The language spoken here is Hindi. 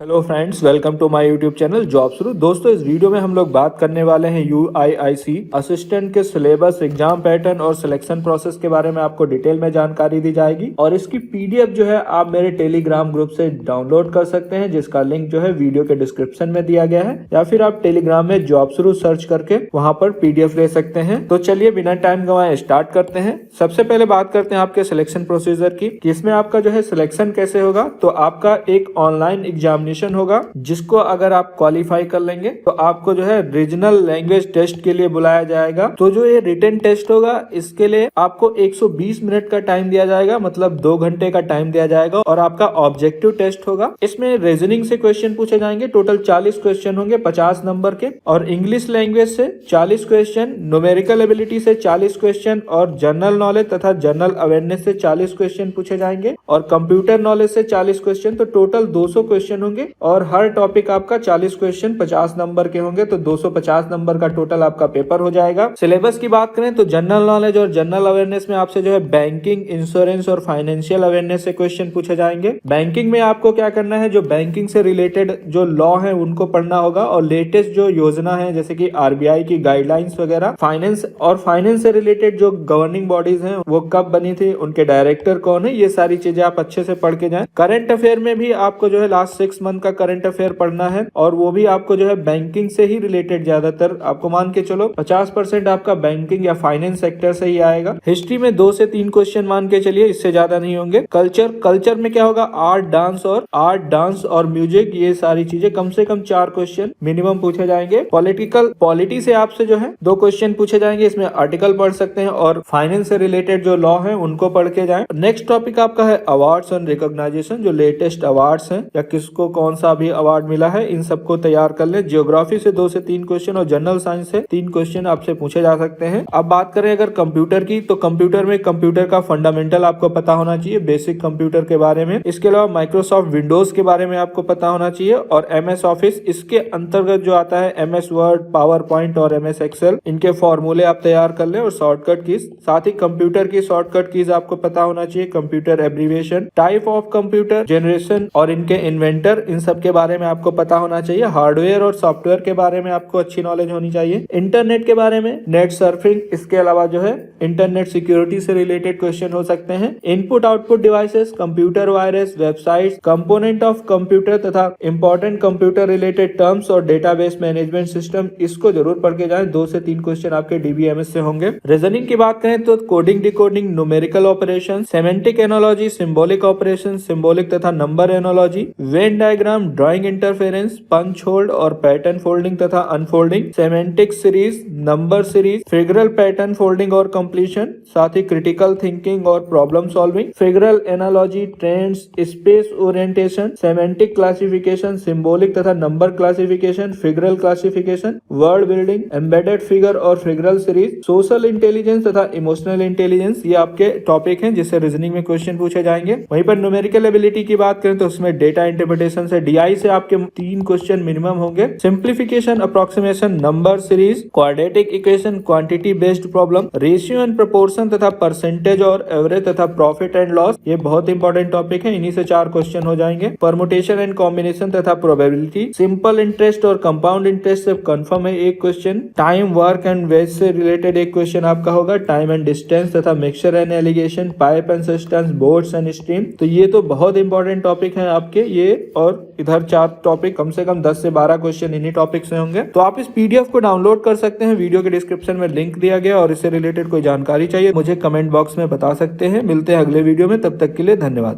Hello friends, welcome to my YouTube channel job शुरू। दोस्तों, इस वीडियो में हम लोग बात करने वाले हैं UIIC असिस्टेंट के सिलेबस, एग्जाम पैटर्न और सिलेक्शन प्रोसेस के बारे में आपको डिटेल में जानकारी दी जाएगी। और इसकी PDF जो है आप मेरे टेलीग्राम ग्रुप से डाउनलोड कर सकते हैं, जिसका लिंक जो है वीडियो के डिस्क्रिप्शन में दिया गया है, या फिर आप टेलीग्राम में जॉब शुरू सर्च करके वहां पर PDF ले सकते हैं। तो चलिए बिना टाइम गंवाए स्टार्ट करते हैं। सबसे पहले बात करते हैं आपके सिलेक्शन प्रोसीजर की, कि इसमें आपका जो है सिलेक्शन कैसे होगा। तो आपका एक ऑनलाइन एग्जामिनेशन होगा, जिसको अगर आप क्वालिफाई कर लेंगे तो आपको जो है रीजनल लैंग्वेज टेस्ट के लिए बुलाया जाएगा। तो जो ये रिटन टेस्ट होगा, इसके लिए आपको 120 मिनट का टाइम दिया जाएगा, मतलब 2 घंटे का टाइम दिया जाएगा। और आपका ऑब्जेक्टिव टेस्ट होगा, इसमें रीजनिंग से क्वेश्चन पूछे जाएंगे। टोटल 40 क्वेश्चन होंगे 50 नंबर के, और इंग्लिश लैंग्वेज से 40 क्वेश्चन, न्यूमेरिकल एबिलिटी से 40 क्वेश्चन, और जनरल नॉलेज तथा जनरल अवेयरनेस से 40 क्वेश्चन पूछे जाएंगे, और कंप्यूटर नॉलेज से 40 क्वेश्चन। तो टोटल 200 क्वेश्चन होंगे, और हर टॉपिक आपका 40 क्वेश्चन 50 नंबर के होंगे। तो 250 नंबर का टोटल आपका पेपर हो जाएगा। सिलेबस की बात करें तो जनरल नॉलेज और जनरल अवेयरनेस में आपसे जो है बैंकिंग, इंश्योरेंस और फाइनेंशियल अवेयरनेस से क्वेश्चन पूछे जाएंगे। बैंकिंग में आपको क्या करना है, जो बैंकिंग से रिलेटेड जो लॉ है उनको पढ़ना होगा, और लेटेस्ट जो योजना है जैसे कि RBI की गाइडलाइंस वगैरह। फाइनेंस से रिलेटेड जो गवर्निंग बॉडीज हैं वो कब बनी थी, उनके डायरेक्टर कौन है, ये सारी चीजें आप अच्छे से पढ़ के जाएं। करंट अफेयर में भी आपको जो है लास्ट 6 मंथ का करंट अफेयर पढ़ना है, और वो भी आपको जो है बैंकिंग से ही रिलेटेड, ज्यादातर आपको मान के चलो 50% आपका बैंकिंग या फाइनेंस सेक्टर से ही आएगा। हिस्ट्री में 2 से 3 क्वेश्चन मान के चलिए, इससे ज्यादा नहीं होंगे। कल्चर में क्या होगा, आर्ट डांस और म्यूजिक, ये सारी चीजें कम से कम 4 क्वेश्चन मिनिमम पूछे जाएंगे। पॉलिटी से आपसे जो है 2 क्वेश्चन पूछे जाएंगे, इसमें आर्टिकल पढ़ सकते हैं, और फाइनेंस से रिलेटेड जो लॉ है उनको पढ़ के जाएं। नेक्स्ट टॉपिक आपका है अवार्ड्स एंड रिकॉग्नाइजेशन, जो लेटेस्ट अवार्ड्स हैं या किसको कौन सा भी अवार्ड मिला है, इन सबको तैयार कर ले। ज्योग्राफी से 2 से 3 क्वेश्चन, और जनरल साइंस से 3 क्वेश्चन आपसे पूछे जा सकते हैं। अब बात करें अगर कंप्यूटर की, तो कंप्यूटर में कंप्यूटर का फंडामेंटल आपको पता होना चाहिए, बेसिक कंप्यूटर के बारे में। इसके अलावा माइक्रोसॉफ्ट विंडोज के बारे में आपको पता होना चाहिए, और MS ऑफिस, इसके अंतर्गत जो आता है MS वर्ड, पावर पॉइंट और MS एक्सेल, इनके फॉर्मूले आप तैयार कर ले, और शॉर्टकट कीज, साथ ही कंप्यूटर की शॉर्टकट कीज आपको पता होना चाहिए। Computer abbreviation, type of computer, generation और इनके इन्वेंटर, इन सब के बारे में आपको पता होना चाहिए। हार्डवेयर और सॉफ्टवेयर के बारे में आपको अच्छी नॉलेज होनी चाहिए। इंटरनेट के बारे में, नेट सर्फिंग, इसके अलावा जो है इंटरनेट सिक्योरिटी से रिलेटेड क्वेश्चन हो सकते हैं। Input output devices, computer virus, websites, component of computer तथा इंपॉर्टेंट कंप्यूटर रिलेटेड टर्म्स और डेटाबेस मैनेजमेंट सिस्टम, इसको जरूर पढ़ के जाएं। 2 से 3 क्वेश्चन आपके DBMS से होंगे। रीजनिंग की बात करें तो coding, decoding, numerical operation, semantic analogy, symbolic operation, symbolic तथा number analogy, Venn diagram, drawing inference, punch hole और पैटर्न फोल्डिंग तथा unfolding, semantic series, number series, figural pattern folding और कंप्लीशन, साथ ही क्रिटिकल थिंकिंग और problem solving, figural analogy, trends, space orientation, semantic classification, symbolic तथा number classification, figural classification, word building, embedded figure और फिगरल सीरीज, सोशल इंटेलिजेंस तथा इमोशनल इंटेलिजेंस, ये आपके टॉपिक हैं जिससे रीजनिंग में क्वेश्चन पूछे जाएंगे। वहीं पर न्यूमेरिकल एबिलिटी की बात करें तो उसमें डेटा इंटरप्रिटेशन से DI से आपके 3 क्वेश्चन मिनिमम होंगे। Simplification, approximation, number series, quadratic equation, quantity based problem, ratio and proportion तथा परसेंटेज और एवरेज तथा प्रॉफिट एंड लॉस, ये बहुत इंपॉर्टेंट टॉपिक है, इन्हीं से 4 क्वेश्चन हो जाएंगे। परमुटेशन एंड कॉम्बिनेशन तथा प्रोबेबिलिटी, सिंपल इंटरेस्ट और कंपाउंड इंटरेस्ट से कंफर्म है 1 question. Time, work and wage से रिलेटेड 1 क्वेश्चन आपका होगा। टाइम एंड डिस्टेंस तथा mixture and alligation, pipe and cisterns, boats and stream, तो ये तो बहुत इंपॉर्टेंट टॉपिक है आपके ये। और इधर 4 टॉपिक, कम से कम 10 से 12 क्वेश्चन इन्हीं टॉपिक से होंगे। तो आप इस PDF को डाउनलोड कर सकते हैं, वीडियो के डिस्क्रिप्शन में लिंक दिया गया, और इससे रिलेटेड कोई जानकारी चाहिए मुझे कमेंट बॉक्स में बता सकते हैं। मिलते हैं अगले वीडियो में, तब तक के लिए धन्यवाद।